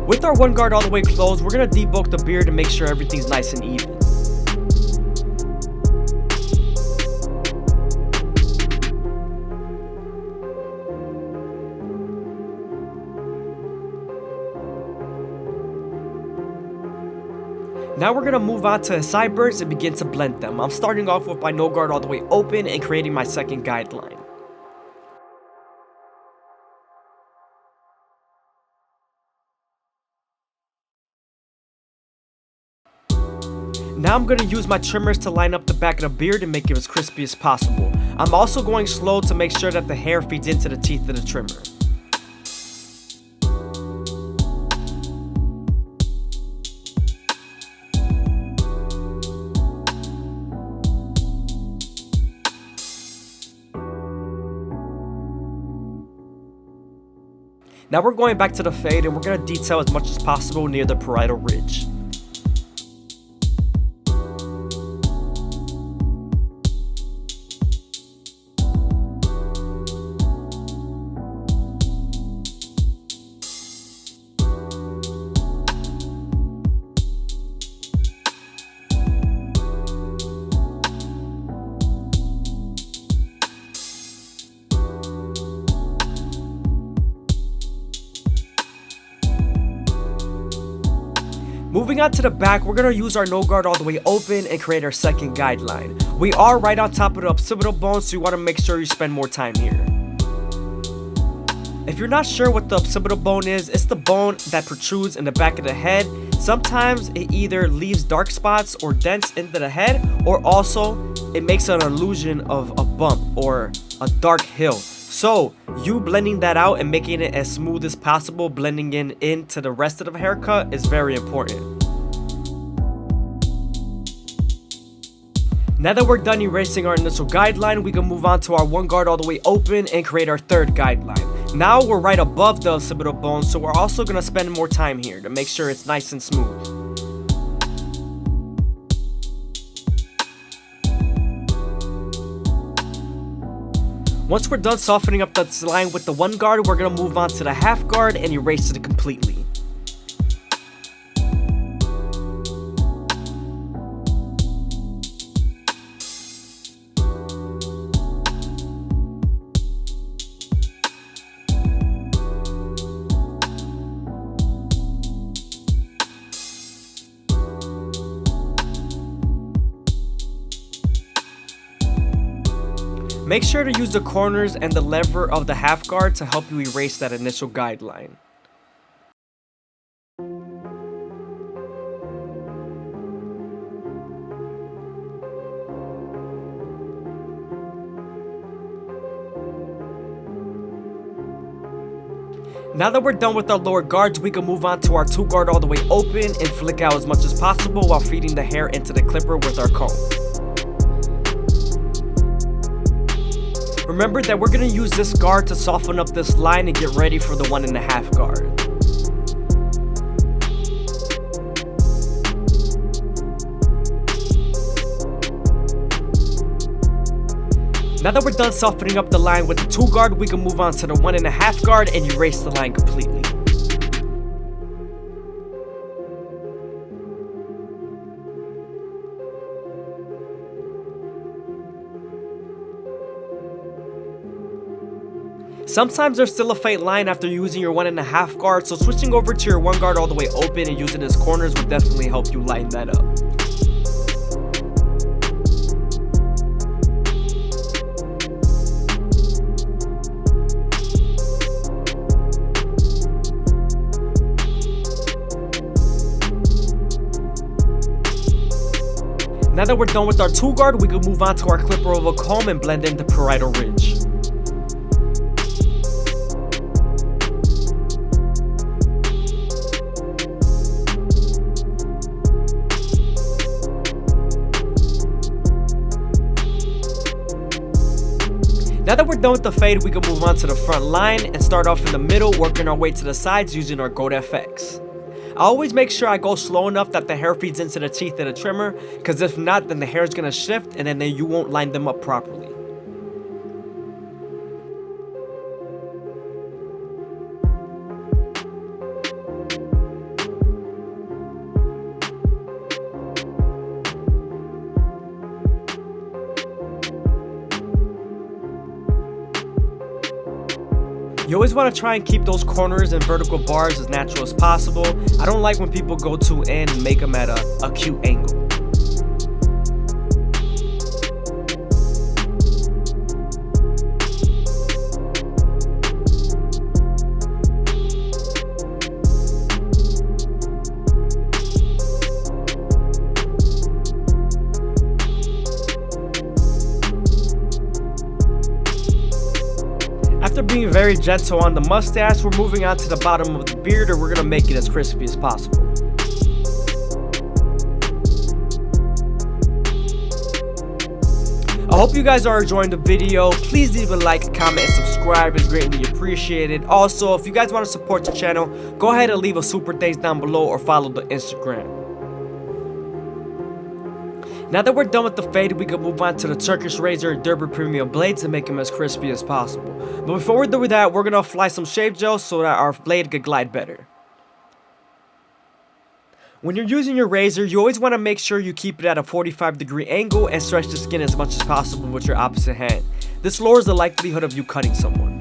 With our one guard all the way closed, we're going to debulk the beard and make sure everything's nice and even. Now we're going to move on to his sideburns and begin to blend them. I'm starting off with my no guard all the way open and creating my second guideline. Now I'm going to use my trimmers to line up the back of the beard and make it as crispy as possible. I'm also going slow to make sure that the hair feeds into the teeth of the trimmer. Now we're going back to the fade and we're going to detail as much as possible near the parietal ridge. Moving on to the back, we're going to use our no guard all the way open and create our second guideline. We are right on top of the occipital bone, so you want to make sure you spend more time here. If you're not sure what the occipital bone is, it's the bone that protrudes in the back of the head. Sometimes it either leaves dark spots or dents into the head, or also it makes an illusion of a bump or a dark hill. So you blending that out and making it as smooth as possible, blending into the rest of the haircut, is very important. Now that we're done erasing our initial guideline, we can move on to our one guard all the way open and create our third guideline. Now we're right above the occipital bone, so we're also going to spend more time here to make sure it's nice and smooth. Once we're done softening up that line with the one guard, we're going to move on to the half guard and erase it completely. Make sure to use the corners and the lever of the half guard to help you erase that initial guideline. Now that we're done with our lower guards, we can move on to our two guard all the way open and flick out as much as possible while feeding the hair into the clipper with our comb. Remember that we're going to use this guard to soften up this line and get ready for the 1.5 guard. Now that we're done softening up the line with the 2 guard, we can move on to the 1.5 guard and erase the line completely. Sometimes there's still a faint line after using your 1.5 guard, so switching over to your 1 guard all the way open and using its corners will definitely help you lighten that up. Now that we're done with our 2 guard, we can move on to our clipper over comb and blend in the parietal ridge. Now that we're done with the fade, we can move on to the front line and start off in the middle, working our way to the sides using our Gold FX. I always make sure I go slow enough that the hair feeds into the teeth of the trimmer, because if not, then the hair is going to shift and then you won't line them up properly. You always want to try and keep those corners and vertical bars as natural as possible. I don't like when people go too in and make them at a cute angle. After being very gentle on the mustache, we're moving on to the bottom of the beard, and we're going to make it as crispy as possible. I hope you guys are enjoying the video. Please leave a like, comment, and subscribe. It's greatly appreciated. Also, if you guys want to support the channel, go ahead and leave a super thanks down below or follow the Instagram. Now that we're done with the fade, we can move on to the Turkish razor and Derby premium blades and make them as crispy as possible. But before we do that, we're going to apply some shave gel so that our blade can glide better. When you're using your razor, you always want to make sure you keep it at a 45-degree angle and stretch the skin as much as possible with your opposite hand. This lowers the likelihood of you cutting someone.